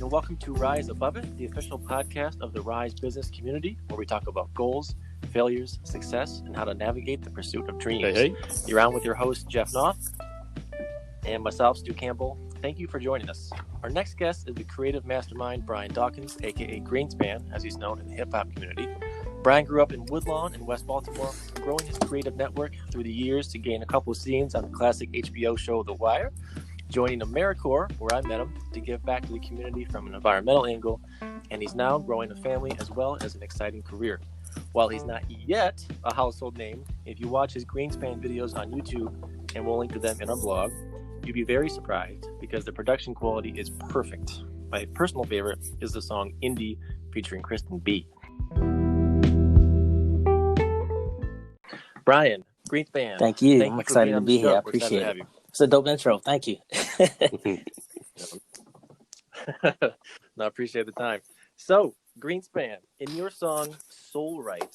and welcome to Rise Above It, the official podcast of the Rise business community, where we talk about goals, failures, success, and how to navigate the pursuit of dreams. Hey. You're on with your host, Jeff Knopf, and myself, Stu Campbell. Thank you for joining us. Our next guest is the creative mastermind, Brian Dawkins, aka Greenspan, as he's known in the hip-hop community. Brian grew up in Woodlawn in West Baltimore, growing his creative network through the years to gain a couple of scenes on the classic HBO show The Wire, joining AmeriCorps, where I met him, to give back to the community from an environmental angle, and he's now growing a family as well as an exciting career. While he's not yet a household name, if you watch his Greenspan videos on YouTube, and we'll link to them in our blog, you'd be very surprised because the production quality is perfect. My personal favorite is the song Indie featuring Christen B. Brian, Greenspan. Thank you. I'm excited to be here. I appreciate it. It's a dope intro. Thank you. No, I appreciate the time. So, Greenspan, in your song Soul Right,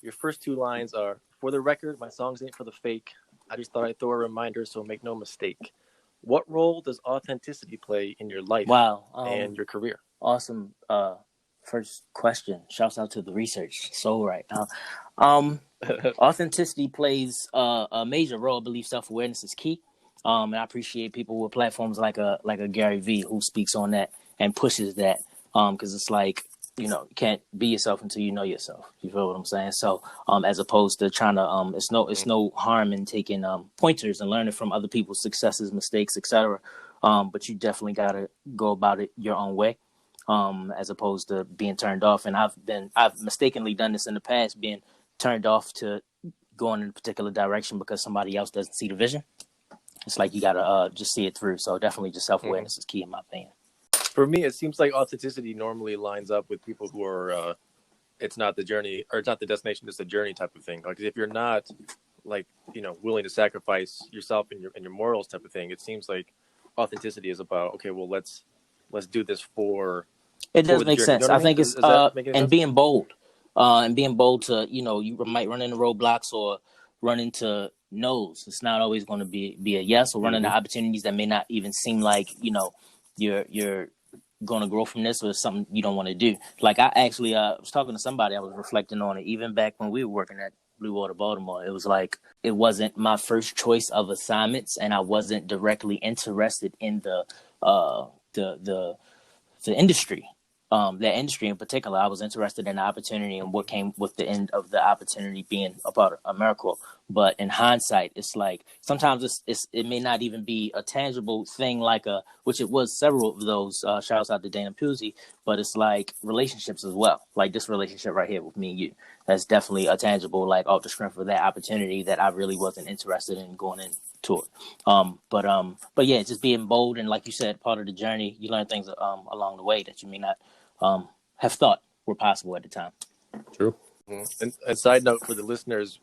your first two lines are, "For the record, my songs ain't for the fake. I just thought I'd throw a reminder, so make no mistake." What role does authenticity play in your life and your career? Awesome. First question. Shouts out to the research. Soul Right. Authenticity plays a major role. I believe self-awareness is key. And I appreciate people with platforms like a Gary Vee who speaks on that and pushes that. Because it's like, you can't be yourself until you know yourself. You feel what I'm saying? So, as opposed to trying to, it's no harm in taking pointers and learning from other people's successes, mistakes, etc. But you definitely gotta go about it your own way, as opposed to being turned off. And I've mistakenly done this in the past, being turned off to going in a particular direction because somebody else doesn't see the vision. It's like you gotta just see it through. So definitely, just self-awareness is key in my opinion. For me, it seems like authenticity normally lines up with people who are, it's not the journey or it's not the destination, it's the journey type of thing. Like if you're not willing to sacrifice yourself and your morals type of thing, it seems like authenticity is about, okay, well, let's do this for. It does make sense. You know I think it's and sense? Being bold, to you might run into roadblocks or run into no's. It's not always going to be a yes, or run into opportunities that may not even seem like you're going to grow from this, or something you don't want to do. Like I actually was talking to somebody, I was reflecting on it, even back when we were working at Blue Water, Baltimore. It was like, it wasn't my first choice of assignments, and I wasn't directly interested in the industry. That industry in particular, I was interested in the opportunity and what came with the end of the opportunity being about AmeriCorps. But in hindsight, it's like sometimes it may not even be a tangible thing, which it was several of those. Shouts out to Dana Pusey, but it's like relationships as well. Like this relationship right here with me and you, that's definitely a tangible, like off the strength of that opportunity that I really wasn't interested in going into it. But yeah, just being bold and, like you said, part of the journey. You learn things along the way that you may not have thought were possible at the time. True. And a side note for the listeners,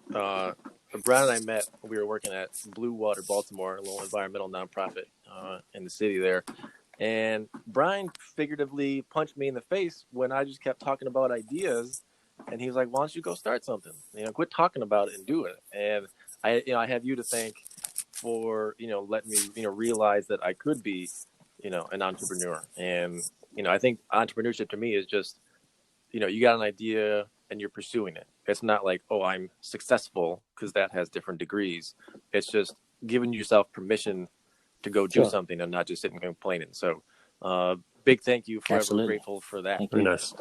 Brian and I met, we were working at Blue Water, Baltimore, a little environmental nonprofit in the city there. And Brian figuratively punched me in the face when I just kept talking about ideas. And he was like, "Why don't you go start something? Quit talking about it and do it." And I have you to thank for, letting me, realize that I could be, an entrepreneur. And, I think entrepreneurship to me is just, you got an idea and you're pursuing it. It's not like, oh, I'm successful, because that has different degrees. It's just giving yourself permission to go do something and not just sitting and complaining. So big thank you. Forever Absolutely. Grateful for that. Very nice.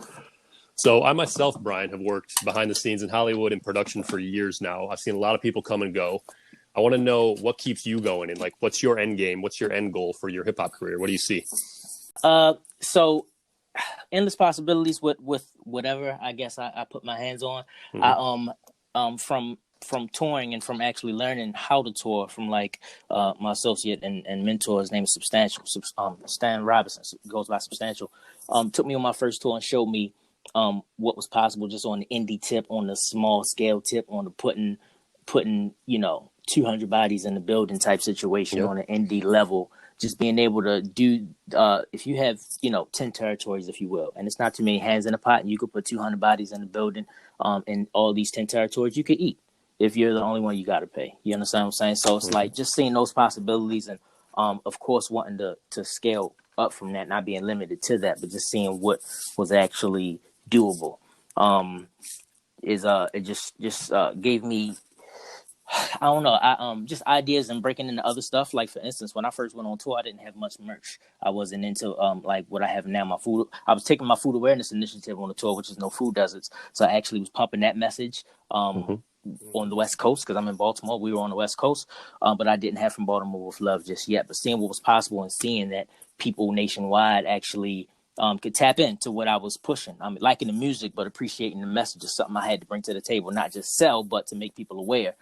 So I myself, Brian, have worked behind the scenes in Hollywood in production for years now. I've seen a lot of people come and go. I want to know what keeps you going, and like, what's your end game? What's your end goal for your hip hop career? What do you see? So endless possibilities with whatever I guess I put my hands on. From touring and from actually learning how to tour from my associate and mentor, his name is Substantial, Stan Robinson, goes by Substantial, took me on my first tour and showed me what was possible just on the indie tip, on the small scale tip, on the putting 200 bodies in the building type situation on an indie level. Just being able to do, if you have, 10 territories, if you will, and it's not too many hands in a pot, and you could put 200 bodies in the building, in all these 10 territories, you could eat. If you're the only one, you got to pay. You understand what I'm saying? So it's like just seeing those possibilities and, of course, wanting to scale up from that, not being limited to that, but just seeing what was actually doable. It just gave me, I don't know. Just ideas and breaking into other stuff. Like, for instance, when I first went on tour, I didn't have much merch. I wasn't into like what I have now. My food. I was taking my food awareness initiative on the tour, which is no food deserts. So I actually was pumping that message on the West Coast, because I'm in Baltimore. We were on the West Coast, but I didn't have From Baltimore with Love just yet. But seeing what was possible and seeing that people nationwide actually could tap into what I was pushing. I mean, liking the music, but appreciating the message is something I had to bring to the table, not just sell, but to make people aware.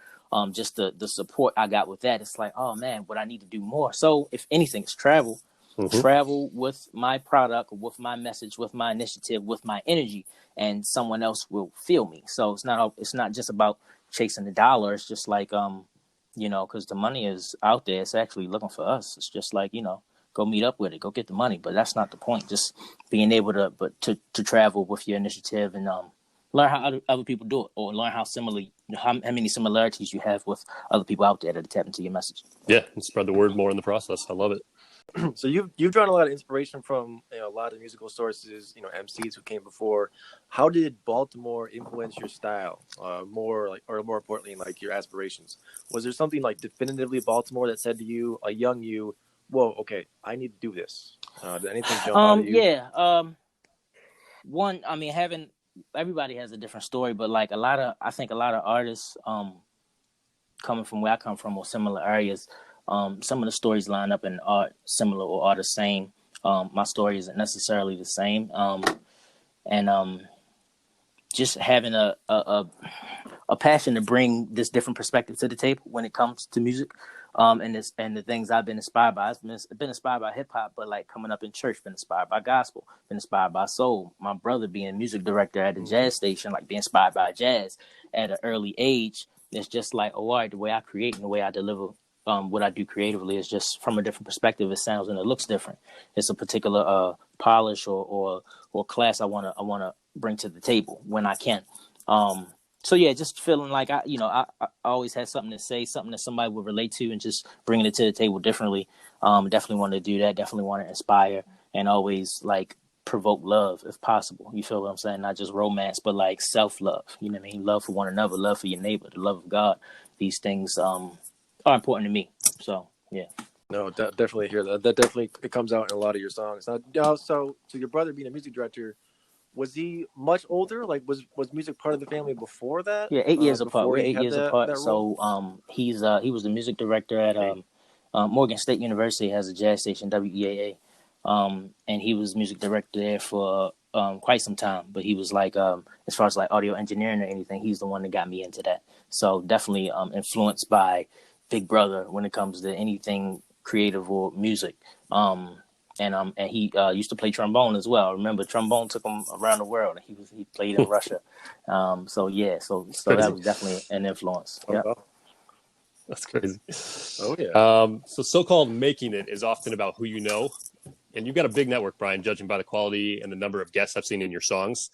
Just the support I got with that. It's like, oh man, what I need to do more. So if anything, it's travel. Travel with my product, with my message, with my initiative, with my energy, and someone else will feel me. So it's not just about chasing the dollar. It's just like, because the money is out there. It's actually looking for us. It's just like, go meet up with it, go get the money. But that's not the point. Just being able to travel with your initiative and learn how other people do it, or learn how many similarities you have with other people out there that tap into your message. Yeah, and spread the word more in the process. I love it. So you've drawn a lot of inspiration from a lot of musical sources, MCs who came before. How did Baltimore influence your style more importantly, like your aspirations? Was there something like definitively Baltimore that said to you, a young you, whoa, okay, I need to do this? Did anything jump out at you? Yeah. One, I mean, everybody has a different story, but like I think a lot of artists coming from where I come from or similar areas, some of the stories line up and are similar or are the same. My story isn't necessarily the same. And just having a passion to bring this different perspective to the table when it comes to music. And the things I've been inspired by. I've been inspired by hip hop, but like coming up in church, been inspired by gospel, been inspired by soul. My brother being music director at a jazz station, like being inspired by jazz at an early age. It's just like, all right, the way I create and the way I deliver what I do creatively is just from a different perspective. It sounds and it looks different. It's a particular polish or class I wanna bring to the table when I can. So yeah, just feeling like I always had something to say, something that somebody would relate to, and just bringing it to the table differently. Definitely want to do that. Definitely want to inspire and always like provoke love if possible. You feel what I'm saying? Not just romance, but like self-love. You know what I mean? Love for one another, love for your neighbor, the love of God. These things are important to me. So yeah. No, definitely hear that. That definitely it comes out in a lot of your songs. So your brother being a music director, was he much older? Like, was music part of the family before that? Yeah, 8 years apart. We're 8 years apart. That so he was the music director at Morgan State University. Has a jazz station, WEAA, and he was music director there for quite some time. But he was like, as far as like audio engineering or anything, he's the one that got me into that. So definitely influenced by Big Brother when it comes to anything creative or music. And he used to play trombone as well. I remember trombone took him around the world. He played in Russia. So that was definitely an influence. Oh, yeah. wow. That's crazy. Oh yeah. So-called making it is often about who you know, and you've got a big network, Brian. Judging by the quality and the number of guests I've seen in your songs,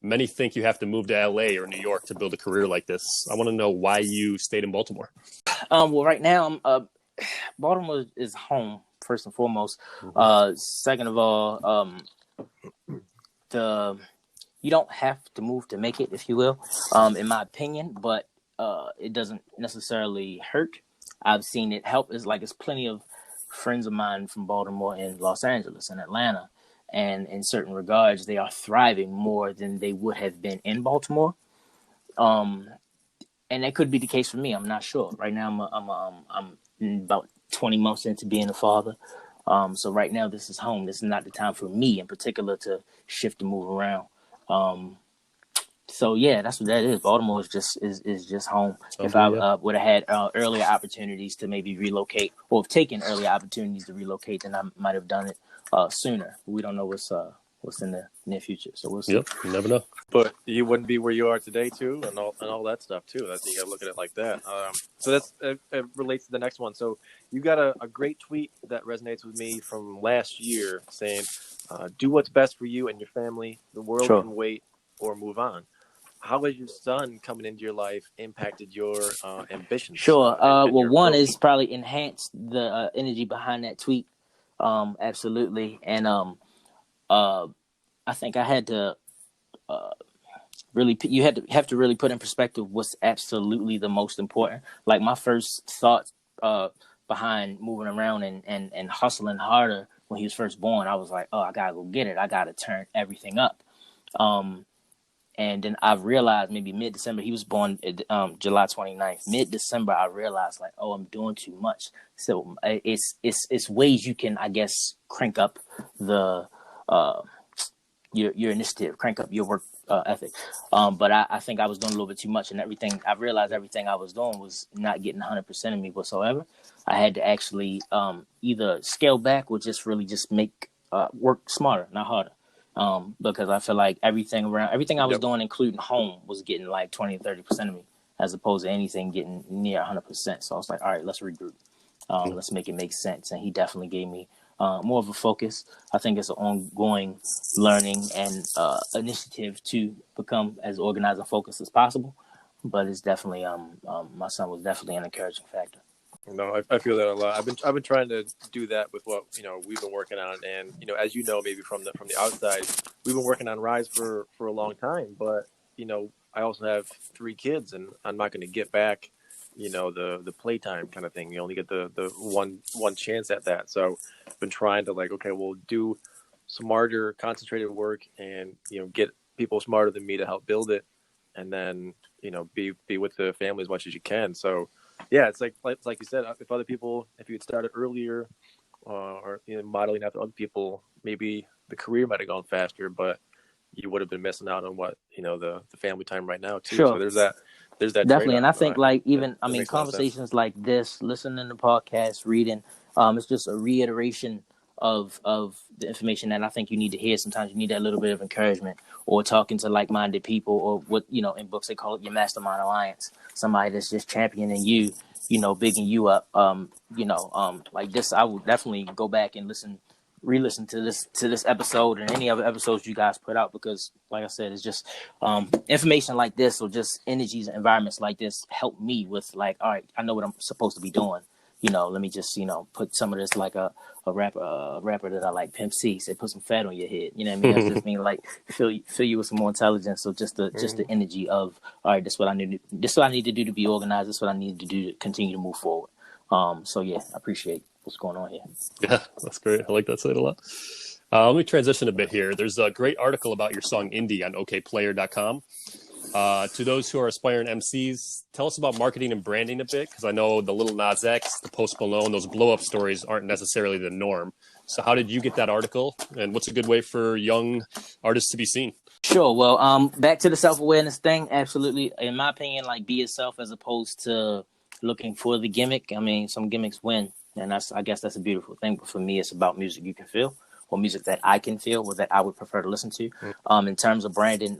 many think you have to move to LA or New York to build a career like this. I want to know why you stayed in Baltimore. Well, right now, Baltimore is home. First and foremost. Second of all, you don't have to move to make it, if you will, in my opinion, but it doesn't necessarily hurt. I've seen it help. It's plenty of friends of mine from Baltimore and Los Angeles and Atlanta, and in certain regards, they are thriving more than they would have been in Baltimore. And that could be the case for me. I'm not sure. Right now, I'm about 20 months into being a father. So right now this is home. This is not the time for me in particular to shift and move around. So yeah, that's what that is. Baltimore is just home. If I would have had earlier opportunities to maybe relocate, or have taken earlier opportunities to relocate, then I might have done it sooner. We don't know what's in the near future, so we'll see. Yep, you never know. But you wouldn't be where you are today, too, and all that stuff, too. That's, you got to look at it like that. So that's it relates to the next one. So you got a great tweet that resonates with me from last year saying, do what's best for you and your family. The world can wait or move on. How has your son coming into your life impacted your ambitions? Sure. Well, one is probably enhanced the energy behind that tweet. Absolutely. And uh, I think I had to really, you have to really put in perspective what's absolutely the most important. Like my first thought uh, behind moving around and hustling harder when he was first born, I was like, oh, I gotta go get it. I gotta turn everything up. Um, and then I realized maybe mid-December, he was born July 29th. Mid-December, I realized like, oh, I'm doing too much. So it's ways you can, I guess, crank up the uh, your initiative, crank up your work ethic. But I think I was doing a little bit too much, and everything. I realized everything I was doing was not getting 100% of me whatsoever. I had to actually either scale back or just really just make work smarter, not harder. Because I feel like everything I was Yep. doing, including home, was getting like 20 to 30% of me, as opposed to anything getting near 100%. So I was like, all right, let's regroup. Let's make it make sense. And he definitely gave me more of a focus. I think it's an ongoing learning and initiative to become as organized and focused as possible. But it's definitely my son was definitely an encouraging factor. No, I feel that a lot. I've been trying to do that with what we've been working on, and as maybe from the outside, we've been working on Rise for a long time. But I also have three kids, and I'm not going to get back the playtime kind of thing. You only get the one chance at that. So I've been trying to like, okay, we'll do smarter, concentrated work, and get people smarter than me to help build it, and then be with the family as much as you can. So yeah, it's like you said, if you had started earlier, or modeling after other people, maybe the career might have gone faster, but you would have been missing out on what the family time right now too. So Sure. there's that trade Definitely, and off. I No, think like that, even I that mean makes a lot of sense. conversations like this, listening to podcasts, reading, it's just a reiteration of the information that I think you need to hear. Sometimes you need that little bit of encouragement, or talking to like-minded people, or what in books they call it your mastermind alliance. Somebody that's just championing you, bigging you up. Like this, I would definitely go back and re-listen to this episode and any other episodes you guys put out, because like I said, it's just information like this, or just energies and environments like this help me with like, all right, I know what I'm supposed to be doing. Let me just put some of this, like a rapper that I like, Pimp C, say put some fat on your head. You know what I mean? That's just mean like fill you with some more intelligence. So just the energy of, all right, this is what I need to do to be organized. This is what I need to do to continue to move forward. So yeah, I appreciate what's going on here. Yeah, that's great. I like that site a lot. Let me transition a bit here. There's a great article about your song Indie on okplayer.com. To those who are aspiring MCs, tell us about marketing and branding a bit, because I know the Lil Nas X, the Post Malone, those blow-up stories aren't necessarily the norm. So how did you get that article, and what's a good way for young artists to be seen? Sure. Well, back to the self-awareness thing. Absolutely. In my opinion, like, be yourself as opposed to looking for the gimmick. I mean, some gimmicks win, and I guess that's a beautiful thing. But for me, it's about music you can feel, or music that I can feel, or that I would prefer to listen to. In terms of branding,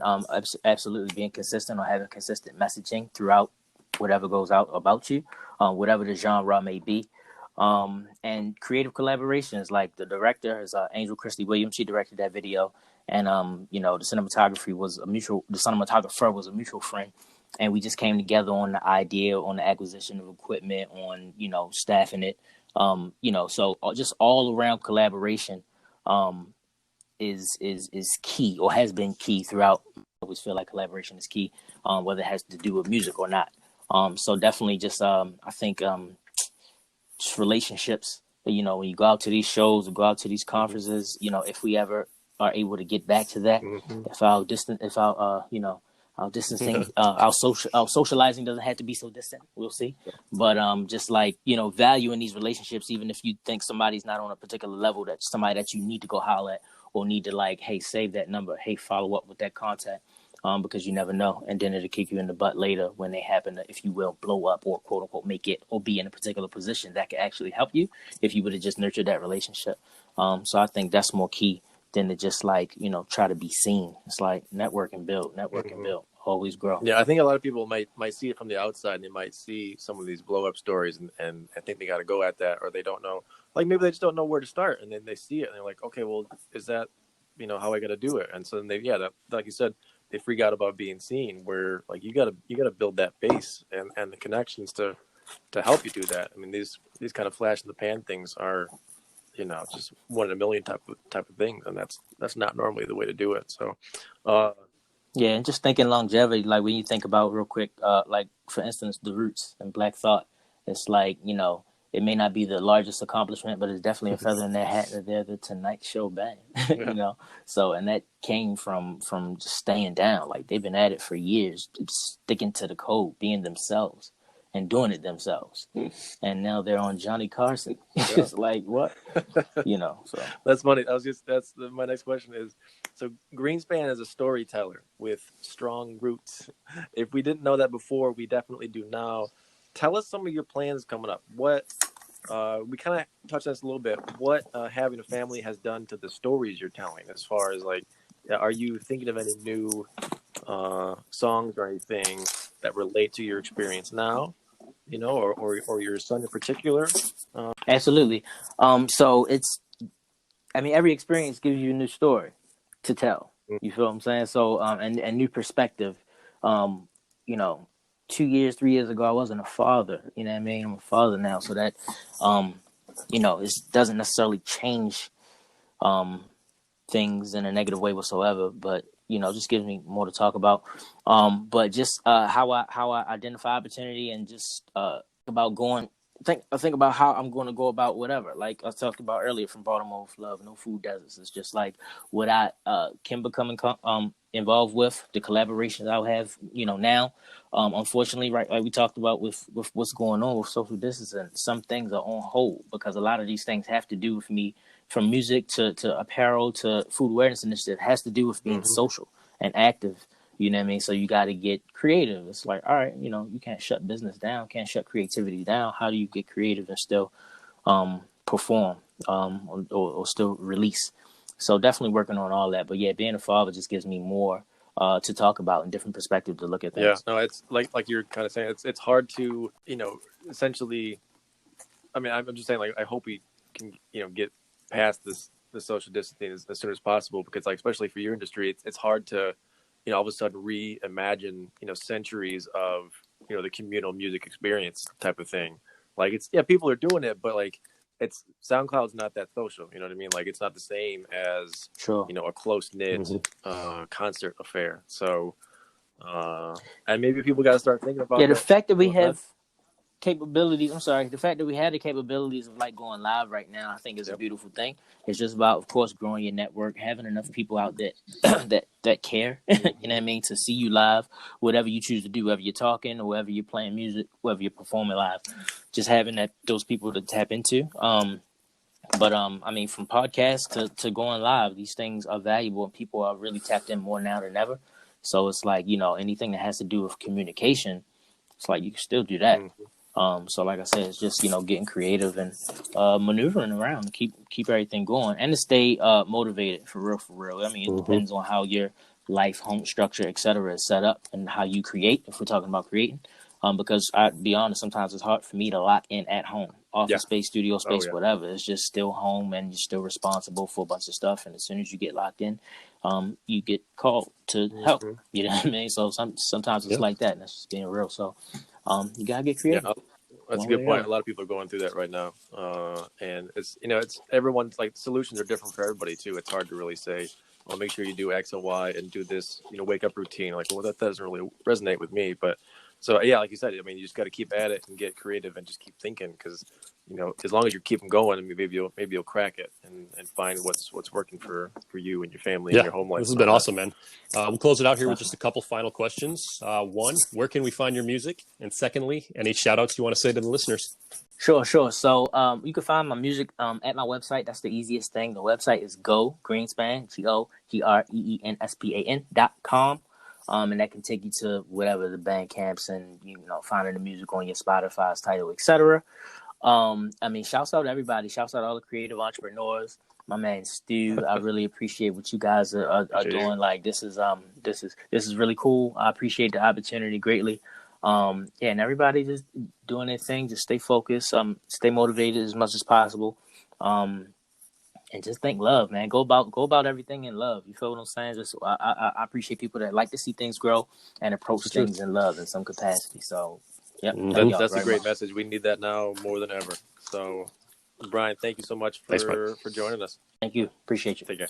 absolutely being consistent, or having consistent messaging throughout whatever goes out about you, whatever the genre may be. And creative collaborations, like the director is Angel Christie Williams. She directed that video, and the cinematographer was a mutual friend, and we just came together on the idea, on the acquisition of equipment, on staffing it. So just all around collaboration is key, or has been key throughout. I always feel like collaboration is key, whether it has to do with music or not. So definitely just I think just relationships. When you go out to these shows or go out to these conferences, if we ever are able to get back to that, if our distancing, our socializing doesn't have to be so distant. We'll see, but just like valuing these relationships, even if you think somebody's not on a particular level, that somebody that you need to go holler at, or need to like, hey, save that number, hey, follow up with that contact. Because you never know, and then it'll kick you in the butt later when they happen to, if you will, blow up, or quote unquote make it, or be in a particular position that could actually help you if you would have just nurtured that relationship. So I think that's more key than to just like try to be seen. It's like network and build, always grow. Yeah, I think a lot of people might see it from the outside, and they might see some of these blow up stories, and I think they got to go at that, or they don't know, like maybe they just don't know where to start, and then they see it and they're like, okay, well, is that how I got to do it? And so then like you said, they freak out about being seen, where like you gotta build that base and the connections to help you do that. I mean, these kind of flash in the pan things are just one in a million type of things, and that's not normally the way to do it. So, Yeah, and just thinking longevity, like when you think about real quick, like for instance, the Roots and Black Thought, it's like, it may not be the largest accomplishment, but it's definitely a feather in their hat that they're the Tonight Show band, So, and that came from just staying down. Like they've been at it for years, sticking to the code, being themselves and doing it themselves. And now they're on Johnny Carson. It's like, what? So. That's funny. My next question is, so Greenspan is a storyteller with strong roots. If we didn't know that before, we definitely do now. Tell us some of your plans coming up. What we kind of touched on this a little bit. What having a family has done to the stories you're telling, as far as like, are you thinking of any new songs or anything that relate to your experience now? Or your son in particular? Absolutely. So every experience gives you a new story to tell. You feel what I'm saying? So, and new perspective. 2 years, 3 years ago, I wasn't a father. You know what I mean? I'm a father now. So that, it doesn't necessarily change things in a negative way whatsoever, but, just gives me more to talk about. But just how I identify opportunity and just about think about how I'm going to go about whatever. Like I talked about earlier from Baltimore with Love, no food deserts. It's just like what I can become involved with, the collaborations I'll have, now. Unfortunately, right, like we talked about with what's going on with social distancing, some things are on hold because a lot of these things have to do with me, from music to apparel to food awareness initiative, has to do with being social and active. You know what I mean? So you got to get creative. It's like, all right, you can't shut business down, can't shut creativity down. How do you get creative and still perform or still release? So definitely working on all that. But yeah, being a father just gives me more to talk about and different perspective to look at things. Yeah, no, it's like you're kind of saying, it's hard to, essentially, I mean, I'm just saying, like, I hope we can, get past the social distancing as soon as possible, because, like, especially for your industry, it's hard to, all of a sudden reimagine, centuries of, the communal music experience type of thing. Like, people are doing it, but like, it's SoundCloud's not that social. You know what I mean? Like, it's not the same as, a close knit concert affair. So, and maybe people got to start thinking about the fact that we have capabilities. I'm sorry. The fact that we have the capabilities of like going live right now, I think is a beautiful thing. It's just about, of course, growing your network, having enough people out that that care. You know what I mean? To see you live, whatever you choose to do, whether you're talking or whether you're playing music, whether you're performing live, just having those people to tap into. But I mean, from podcasts to going live, these things are valuable, and people are really tapped in more now than ever. So it's like, anything that has to do with communication, it's like you can still do that. So like I said, it's just, getting creative and maneuvering around to keep everything going and to stay motivated for real. I mean, it depends on how your life, home structure, etc. is set up and how you create, if we're talking about creating. Because I'll be honest, sometimes it's hard for me to lock in at home, office space, studio space, whatever. It's just still home, and you're still responsible for a bunch of stuff. And as soon as you get locked in, you get called to help. You know what I mean? So sometimes it's like that, and that's just being real. So you gotta get creative. Yeah, that's a good point. A lot of people are going through that right now, and it's everyone's like solutions are different for everybody too. It's hard to really say, well, make sure you do X and Y and do this, wake up routine. Like, well, that doesn't really resonate with me, but. So, yeah, like you said, I mean, you just got to keep at it and get creative and just keep thinking, because, as long as you keep them going, I mean, maybe you'll crack it and find what's working for you and your family and your home life. This has been awesome, man. We'll close it out here with just a couple final questions. One, where can we find your music? And secondly, any shout outs you want to say to the listeners? Sure. So you can find my music at my website. That's the easiest thing. The website is Greenspan, GOGREENSPAN.com. And that can take you to whatever the band camps and, finding the music on your Spotify's title, etc. I mean, shouts out to everybody. Shouts out to all the creative entrepreneurs. My man Stu, I really appreciate what you guys are doing. Like, this is really cool. I appreciate the opportunity greatly. And everybody just doing their thing. Just stay focused. Stay motivated as much as possible. And just think love, man. Go about everything in love. You feel what I'm saying? Just I appreciate people that like to see things grow and approach things in love in some capacity. So, that's a great message. We need that now more than ever. So, Brian, thank you so much Thanks, Brian. for joining us. Thank you. Appreciate you. Take care.